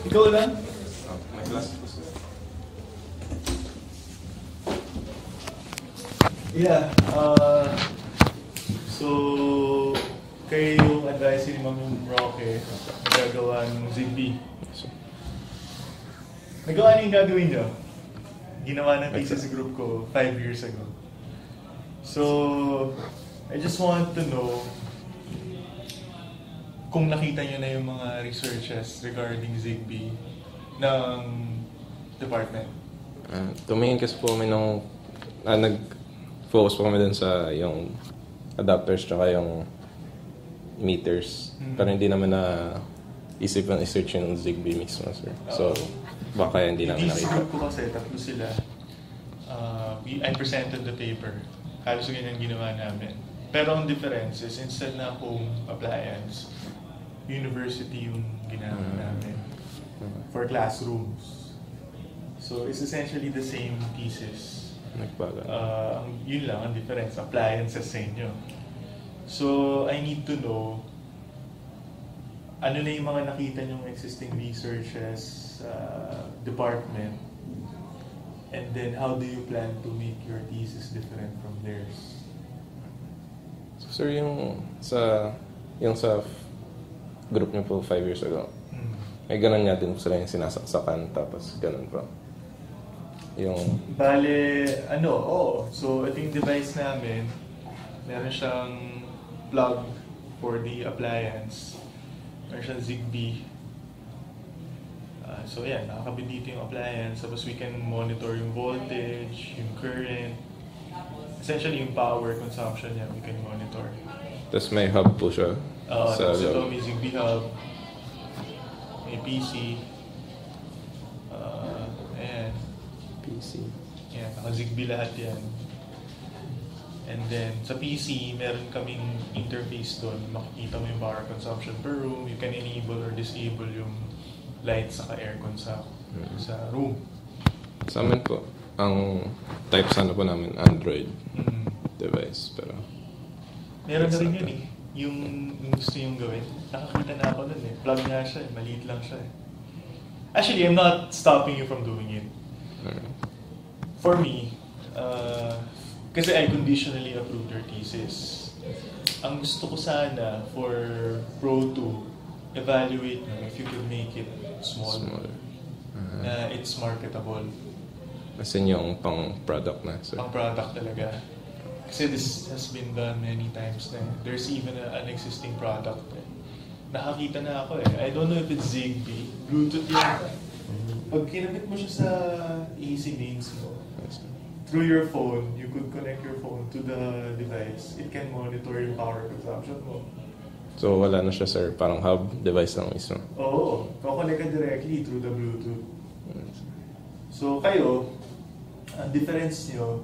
Ikaw lang? May class po. Yeah. So, kayo yung advice ni Ma'am Roque nagagawa ng Zigbee. Nagawa niyo yung gagawin niyo? Ginawa ng thesis group ko 5 years ago. So, I just want to know kung nakita niyo na yung mga researches regarding Zigbee ng department. Tumingin kasi po kami nung nag-focus po kami dun sa yung adapters tsaka yung meters. Pero hindi naman na isip ng search yung Zigbee mismo, sir. So, baka hindi namin Yung nakita. group ko kasi, tatlo sila. I presented the paper. Halos yun ang ginawa namin. Pero ang difference is, instead na home appliance, university yung ginamit namin for classrooms. So, it's essentially the same thesis. Nagbaga. Yun lang ang difference, appliances sa inyo. So, I need to know ano na yung mga nakita nyong existing researches department, and then how do you plan to make your thesis different from theirs? So, sir, yung sa group niyo po 5 years ago, may ganun nga din po sila yung sinasaksakan, tapos ganun po. Yung... Bale, so ito yung device namin, meron siyang plug for the appliance, meron siyang Zigbee. So yan, nakakabit dito yung appliance, tapos we can monitor yung voltage, yung current, essentially yung power consumption niya, we can monitor. Tapos may hub po siya sa so ito loob. may Zigbee hub, may PC, ayan. PC. Yan, naka-Zigbee lahat yan. And then, sa PC, meron kaming interface doon. Makikita mo yung power consumption per room. You can enable or disable yung lights saka aircon sa room. Sa amin po, ang type sana po namin, Android device. Pero Meron na rin yun eh. Yung gusto yung gawin. Nakakita na ako nun eh. Plug nga siya eh. Maliit lang siya eh. Actually, I'm not stopping you from doing it. For me, kasi I conditionally approved your thesis. Ang gusto ko sana for Pro 2, evaluate mo if you could make it small. Na it's marketable. Kasi yung pang-product na. So. Pang-product talaga. Kasi this has been done many times na. There's even an existing product. Nakakita na ako eh. I don't know if it's Zigbee. Bluetooth yan. Pag kinabit mo siya sa easy mains mo, through your phone, you could connect your phone to the device. It can monitor yung power consumption mo. So wala na siya, sir. Parang hub device lang mismo. Oo. Kukonect ka directly through the Bluetooth. So kayo, ang difference nyo,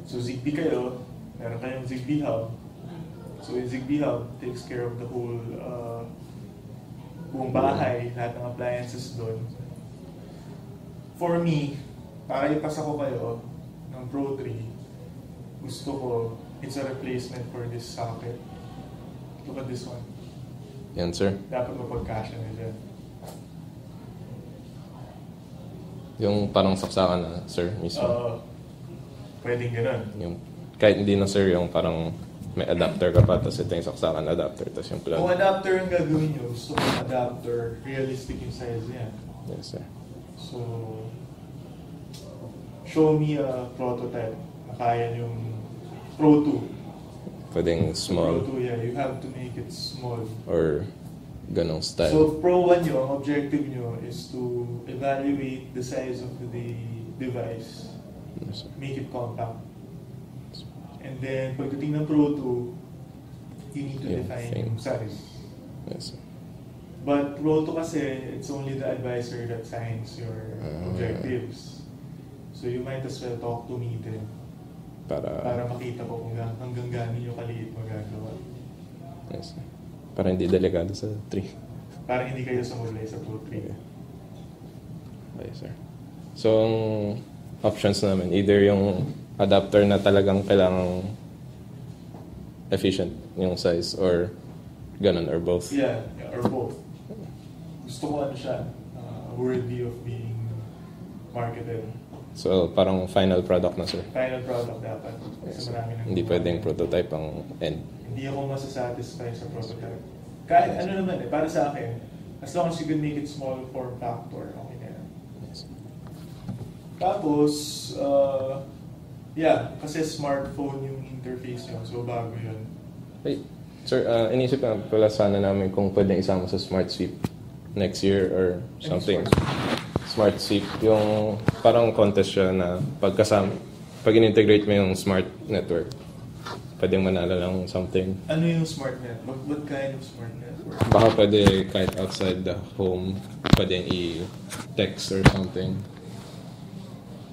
so Zigbee kayo, meron kayong Zigbee hub. So yung Zigbee hub takes care of the whole buong bahay, lahat ng appliances doon. For me, para ipasa ko kayo ng Pro 3, gusto ko, it's a replacement for this socket. Look at this one. Yan, sir. Dapat mapagkasya na dyan. Yung parang saksakan na, sir, mismo. Pwedeng ganun. Yung, kahit hindi na, sir, yung parang may adapter ka pa, tapos ito yung saksakan adapter, tapos yung plug. Kung adapter ang gagawin nyo, gusto ko adapter, realistic yung size niya. Yes, sir. So, show me a prototype na kaya yung Pro 2. Pwedeng small. Pro 2, yeah. You have to make it small. Or ganong style. So, Pro 1 nyo, ang objective nyo is to evaluate the size of the device. Yes, sir. Make it compact. And then, pagdating ng Pro 2, you need to define yung size. Yes, sir. But Pro 2 kasi, it's only the advisor that signs your objectives. So you might as well talk to me din. Para makita ko kung hanggang gano'n yung kaliit magagawa. Yes, sir. Para hindi delikado sa 3. Para hindi kayo sumulay sa Pro 3. Okay, sir. So, ang options namin, either yung adapter na talagang kailangang efficient yung size, or ganun, or both. Yeah, or both. gusto ko ano siya, worthy of being marketed. So, parang final product na, sir. Final product dapat. Kasi marami nang Hindi pwedeng prototype ang end. Hindi ako masasatisfy sa prototype. Kahit ano naman para sa akin, as long as you can make it small form factor, okay na yan. Tapos, kasi smartphone yung interface yun, so bago yun. Hey, sir, inisip na pala sana namin kung pwedeng isama sa Smart Sweep next year or something. Smart Sweep, yung parang contest siya na pag in-integrate mo yung smart network, pwedeng manalo lang something. Ano yung smart network? What kind of smart network? Baka pwede kahit outside the home, pwedeng i-text or something.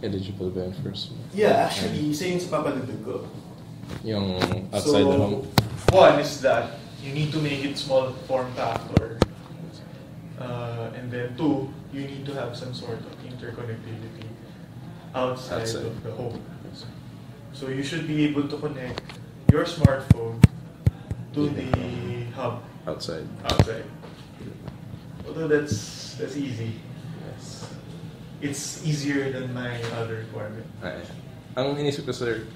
Eligible ba yun first? Yeah, actually, isa yung sa papadagdag ko. Yung outside the home? One is that you need to make it small form factor. And then two, you need to have some sort of interconnectivity outside of the home. So you should be able to connect your smartphone to the hub Outside. Although that's easy. Yes. It's easier than my other requirement. Ang inisip ko, sir,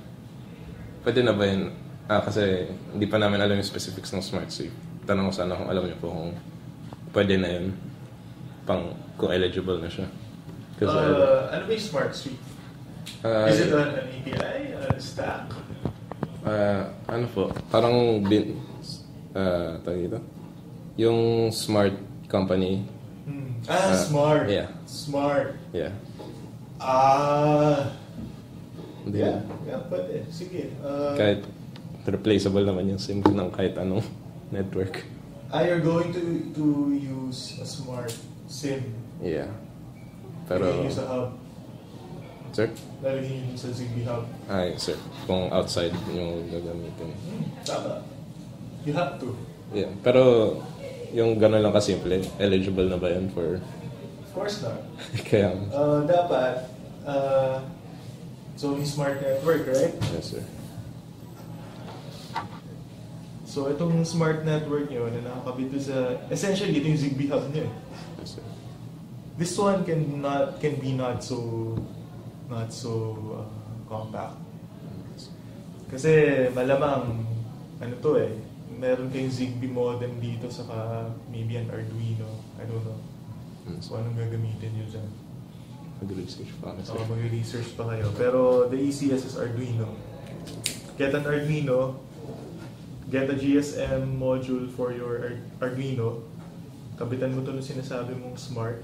pwede na ba yun? Kasi hindi pa namin alam yung specifics ng Smart Sweep. Tanong ko sana kung alam niyo po kung pwede na yun. Kung eligible na siya. Ano ba yung Smart Sweep? Is it an API? A stack? Ano po? Parang tawag dito? Yung smart company. Smart. Yeah. Smart. Yeah. Hindi Yeah, pwede. Sige. kahit replaceable naman yung SIM ng kahit anong network. You're going to use a smart SIM. Yeah. Pero Pero, use a hub. sir? Lalagyan yun sa Zigbee hub. Ay, sir. Kung outside yung gagamitin. Tama. You have to. Yeah. Pero, yung gano'n lang kasimple, eligible na ba yun for... Of course not. Kaya... Dapat, so yung smart network, right? Yes, sir. So itong smart network nyo na nakakabit doon sa... Essentially, ito yung Zigbee hub nyo. Yes, sir. This one can be not so compact. Kasi malamang meron kayong Zigbee modem dito saka maybe an Arduino. I don't know. So anong gagamitin nyo dyan? Mag-research pa. Mag-research pa kayo. Pero the easiest is Arduino. Get an Arduino, get a GSM module for your Arduino, kabitan mo ito ng sinasabi mong smart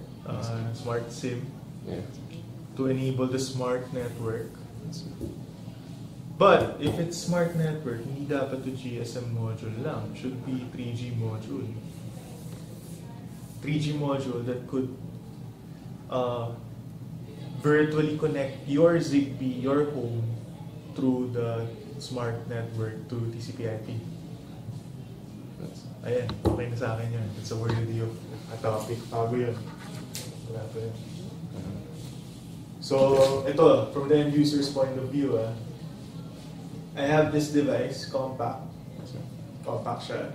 SIM Yeah. to enable the smart network. But if it's smart network, hindi dapat to GSM module lang. It should be 3G module. 3G module that could virtually connect your Zigbee, your home, through the smart network to TCP/IP. Ayan, okay na sa akin yan. It's a worthy of a topic. Bago yun. Wala pa yun. So, ito, from the end user's point of view, I have this device, compact. Compact siya.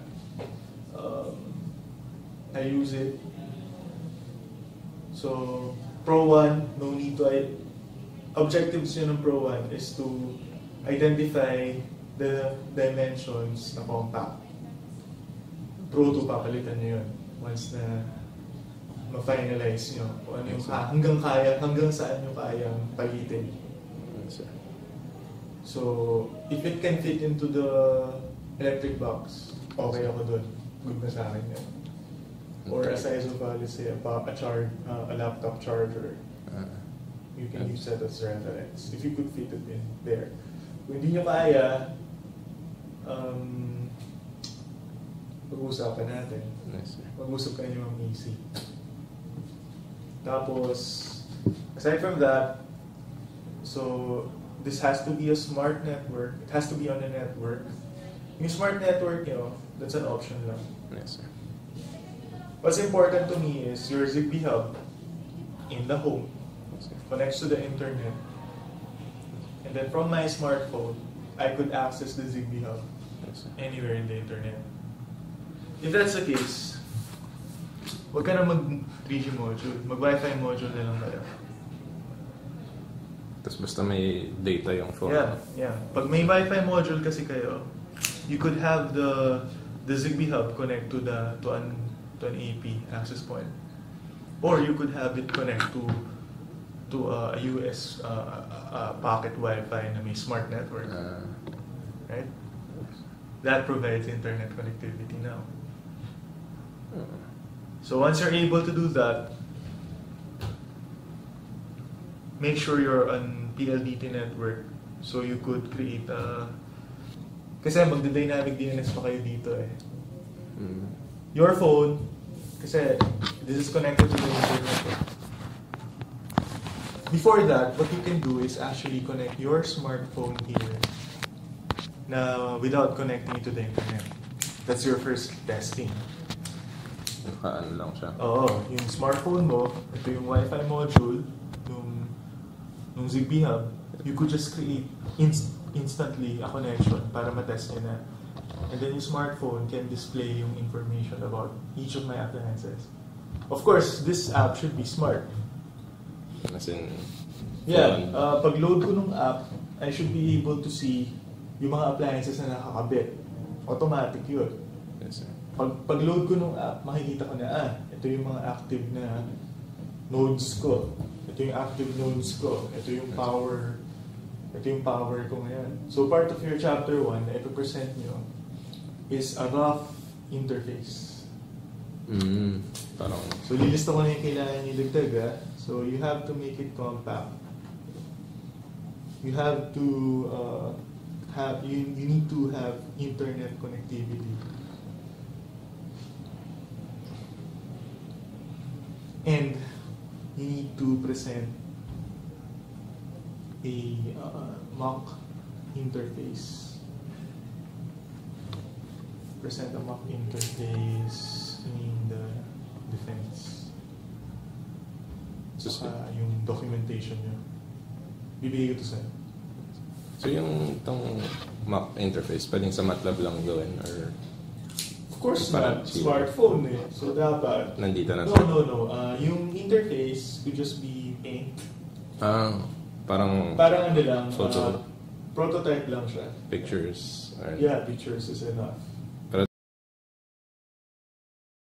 I use it. So, Pro 1, no need to... Objectives yun ng Pro 1 is to identify the dimensions na compact. Pro 2, papalitan nyo yun. Once na ma-finalize nyo kung ano yung hanggang saan nyo kayang palitin. So, if it can fit into the electric box, okay ako dun. Good na sa akin yan. Or a size of, let's say, a laptop charger. You can use that as reference. If you could fit it in there. Kung hindi nyo kaya, pag-uusapan natin. Mag-usap kayo ng easy. Tapos, aside from that, so this has to be a smart network. It has to be on a network. Yung smart network, that's an option lang. Yes, sir. What's important to me is your Zigbee hub in the home connects to the internet. And then from my smartphone, I could access the Zigbee hub anywhere in the internet. If that's the case, Huwag ka na mag-3G module. Mag-Wi-Fi module na lang kayo. Tapos basta may data yung phone. Yeah. Pag may Wi-Fi module kasi kayo, you could have the Zigbee hub connect to an AP access point. Or you could have it connect to a US pocket Wi-Fi na may smart network. Right? That provides internet connectivity now. So once you're able to do that, make sure you're on PLDT network so you could create a... Kasi magda-dynamic DNS pa kayo dito eh. Your phone, kasi this is connected to the internet. Before that, what you can do is actually connect your smartphone here na without connecting it to the internet. That's your first testing. Ano lang siya. Oo, yung smartphone mo, ito yung Wi-Fi module, nung Zigbee hub, you could just create instantly a connection para matest nyo na. And then yung smartphone can display yung information about each of my appliances. Of course, this app should be smart. As in... Yeah, pag load ko nung app, I should be able to see yung mga appliances na nakakabit. Automatic yun. Yes, sir. Pag load ko nung app, makikita ko na, ito yung mga active na nodes ko. Ito yung active nodes ko. Ito yung power ko ngayon. So part of your chapter 1 na ipapresent nyo is a rough interface. Parang... So lilista ko na yung kailangan nyo dagdag. So you have to make it compact. You have to you need to have internet connectivity. And you need to present a mock interface. Present a mock interface in the defense. Saka yung documentation nyo. Bibigay ko to sa'yo. So yung itong mock interface, pwedeng sa MATLAB lang gawin or... Of course not. Smartphone eh. So dapat... Nandito na No. Yung interface could just be Paint. Parang ano lang, photo. prototype lang siya. Pictures. Yeah, pictures is enough.